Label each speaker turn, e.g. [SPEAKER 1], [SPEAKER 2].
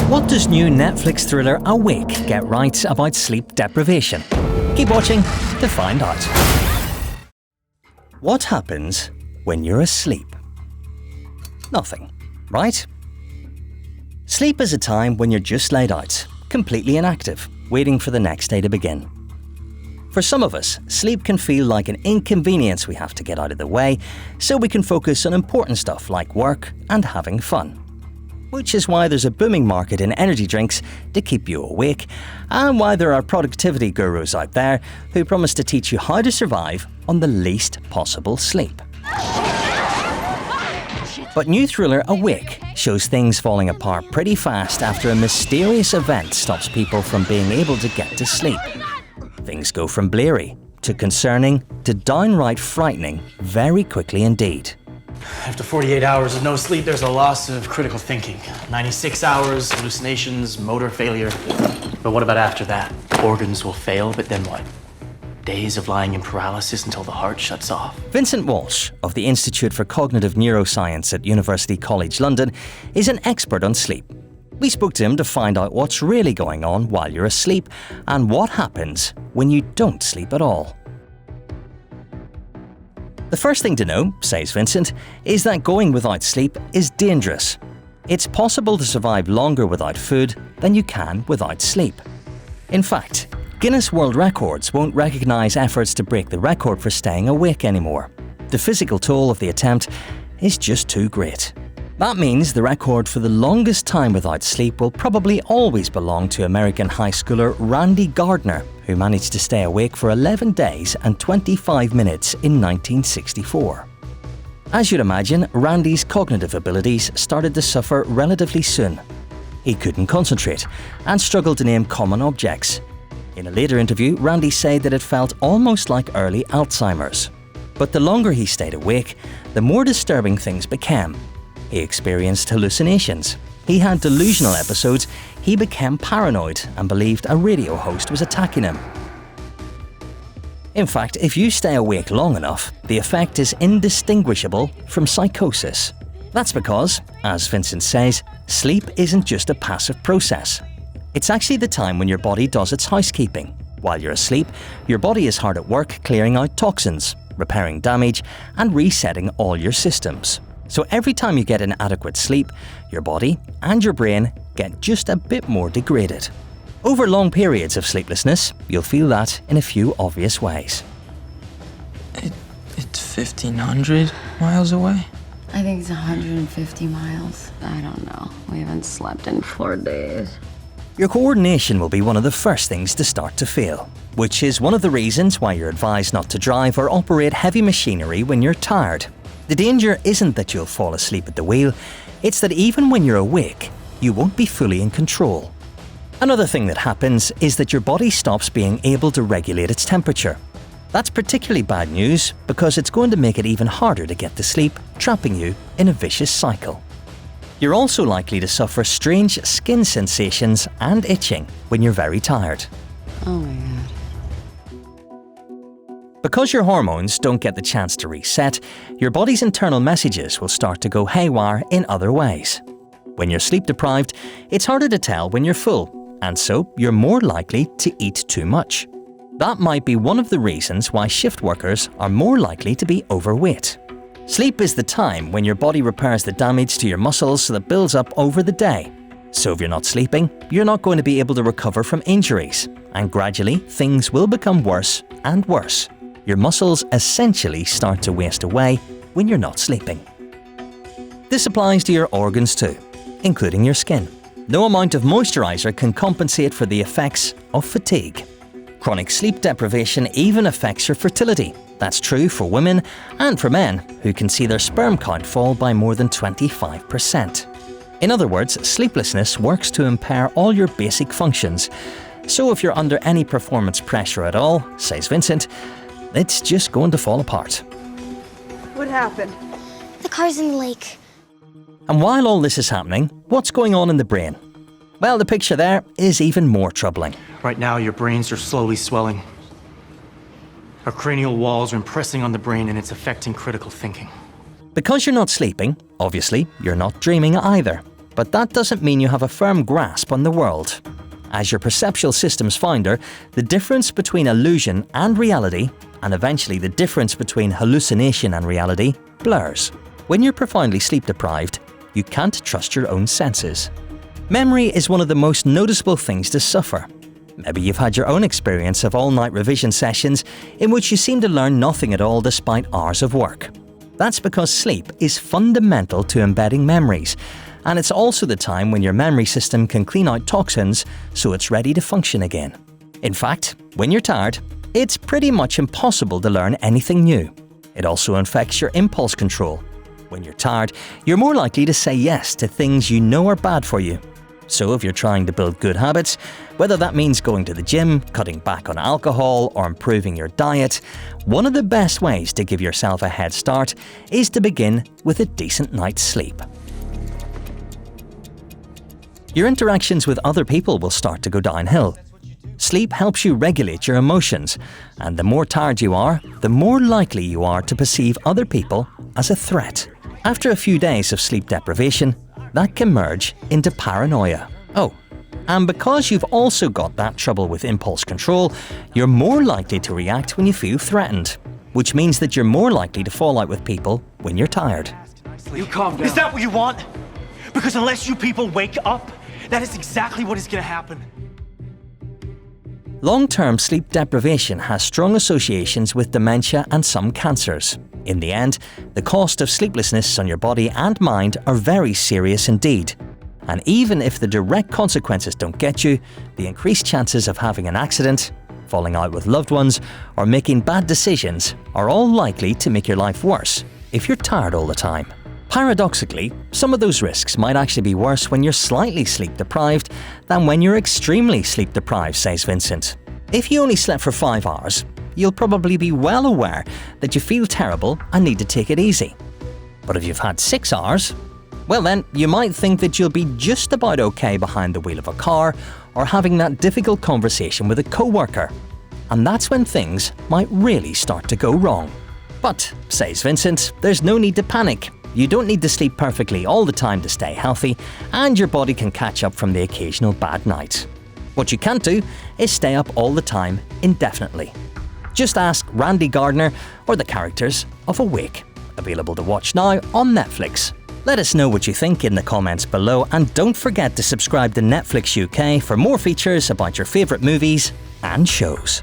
[SPEAKER 1] What does new Netflix thriller Awake get right about sleep deprivation? Keep watching to find out. What happens when you're asleep? Nothing, right? Sleep is a time when you're just laid out, completely inactive, waiting for the next day to begin. For some of us, sleep can feel like an inconvenience we have to get out of the way so we can focus on important stuff like work and having fun. Which is why there's a booming market in energy drinks to keep you awake, and why there are productivity gurus out there who promise to teach you how to survive on the least possible sleep. But new thriller Awake shows things falling apart pretty fast after a mysterious event stops people from being able to get to sleep. Things go from bleary to concerning to downright frightening very quickly indeed.
[SPEAKER 2] After 48 hours of no sleep, there's a loss of critical thinking. 96 hours, hallucinations, motor failure. But what about after that? Organs will fail, but then what? Days of lying in paralysis until the heart shuts off.
[SPEAKER 1] Vincent Walsh of the Institute for Cognitive Neuroscience at University College London is an expert on sleep. We spoke to him to find out what's really going on while you're asleep and what happens when you don't sleep at all. The first thing to know, says Vincent, is that going without sleep is dangerous. It's possible to survive longer without food than you can without sleep. In fact, Guinness World Records won't recognise efforts to break the record for staying awake anymore. The physical toll of the attempt is just too great. That means the record for the longest time without sleep will probably always belong to American high schooler Randy Gardner, who managed to stay awake for 11 days and 25 minutes in 1964. As you'd imagine, Randy's cognitive abilities started to suffer relatively soon. He couldn't concentrate and struggled to name common objects. In a later interview, Randy said that it felt almost like early Alzheimer's. But the longer he stayed awake, the more disturbing things became. He experienced hallucinations. He had delusional episodes. He became paranoid and believed a radio host was attacking him. In fact, if you stay awake long enough, the effect is indistinguishable from psychosis. That's because, as Vincent says, sleep isn't just a passive process. It's actually the time when your body does its housekeeping. While you're asleep, your body is hard at work clearing out toxins, repairing damage, and resetting all your systems. So every time you get inadequate sleep, your body and your brain get just a bit more degraded. Over long periods of sleeplessness, you'll feel that in a few obvious ways.
[SPEAKER 3] It's 1,500 miles away?
[SPEAKER 4] I think it's 150 miles. I don't know. We haven't slept in 4 days.
[SPEAKER 1] Your coordination will be one of the first things to start to fail, which is one of the reasons why you're advised not to drive or operate heavy machinery when you're tired. The danger isn't that you'll fall asleep at the wheel, it's that even when you're awake, you won't be fully in control. Another thing that happens is that your body stops being able to regulate its temperature. That's particularly bad news because it's going to make it even harder to get to sleep, trapping you in a vicious cycle. You're also likely to suffer strange skin sensations and itching when you're very tired.
[SPEAKER 4] Oh my God.
[SPEAKER 1] Because your hormones don't get the chance to reset, your body's internal messages will start to go haywire in other ways. When you're sleep deprived, it's harder to tell when you're full, and so you're more likely to eat too much. That might be one of the reasons why shift workers are more likely to be overweight. Sleep is the time when your body repairs the damage to your muscles that builds up over the day. So if you're not sleeping, you're not going to be able to recover from injuries, and gradually things will become worse and worse. Your muscles essentially start to waste away when you're not sleeping. This applies to your organs too, including your skin. No amount of moisturizer can compensate for the effects of fatigue. Chronic sleep deprivation even affects your fertility. That's true for women and for men, who can see their sperm count fall by more than 25%. In other words, sleeplessness works to impair all your basic functions. So if you're under any performance pressure at all, says Vincent, it's just going to fall apart.
[SPEAKER 5] What happened?
[SPEAKER 6] The car's in the lake.
[SPEAKER 1] And while all this is happening, what's going on in the brain? Well, the picture there is even more troubling.
[SPEAKER 2] Right now, your brains are slowly swelling. Our cranial walls are impressing on the brain and it's affecting critical thinking.
[SPEAKER 1] Because you're not sleeping, obviously, you're not dreaming either. But that doesn't mean you have a firm grasp on the world. As your perceptual systems finder, the difference between illusion and reality, and eventually the difference between hallucination and reality, blurs. When you're profoundly sleep deprived, you can't trust your own senses. Memory is one of the most noticeable things to suffer. Maybe you've had your own experience of all-night revision sessions in which you seem to learn nothing at all despite hours of work. That's because sleep is fundamental to embedding memories, and it's also the time when your memory system can clean out toxins so it's ready to function again. In fact, when you're tired, it's pretty much impossible to learn anything new. It also affects your impulse control. When you're tired, you're more likely to say yes to things you know are bad for you. So if you're trying to build good habits, whether that means going to the gym, cutting back on alcohol, or improving your diet, one of the best ways to give yourself a head start is to begin with a decent night's sleep. Your interactions with other people will start to go downhill. Sleep helps you regulate your emotions, and the more tired you are, the more likely you are to perceive other people as a threat. After a few days of sleep deprivation, that can merge into paranoia. Oh, and because you've also got that trouble with impulse control, you're more likely to react when you feel threatened, which means that you're more likely to fall out with people when you're tired.
[SPEAKER 7] You calm down. Is that what you want? Because unless you people wake up, that is exactly what is going to happen.
[SPEAKER 1] Long-term sleep deprivation has strong associations with dementia and some cancers. In the end, the cost of sleeplessness on your body and mind are very serious indeed. And even if the direct consequences don't get you, the increased chances of having an accident, falling out with loved ones, or making bad decisions are all likely to make your life worse if you're tired all the time. Paradoxically, some of those risks might actually be worse when you're slightly sleep deprived than when you're extremely sleep deprived, says Vincent. If you only slept for 5 hours, you'll probably be well aware that you feel terrible and need to take it easy. But if you've had 6 hours, well then, you might think that you'll be just about okay behind the wheel of a car or having that difficult conversation with a coworker. And that's when things might really start to go wrong. But, says Vincent, there's no need to panic. You don't need to sleep perfectly all the time to stay healthy, and your body can catch up from the occasional bad night. What you can't do is stay up all the time indefinitely. Just ask Randy Gardner or the characters of Awake, available to watch now on Netflix. Let us know what you think in the comments below, and don't forget to subscribe to Netflix UK for more features about your favourite movies and shows.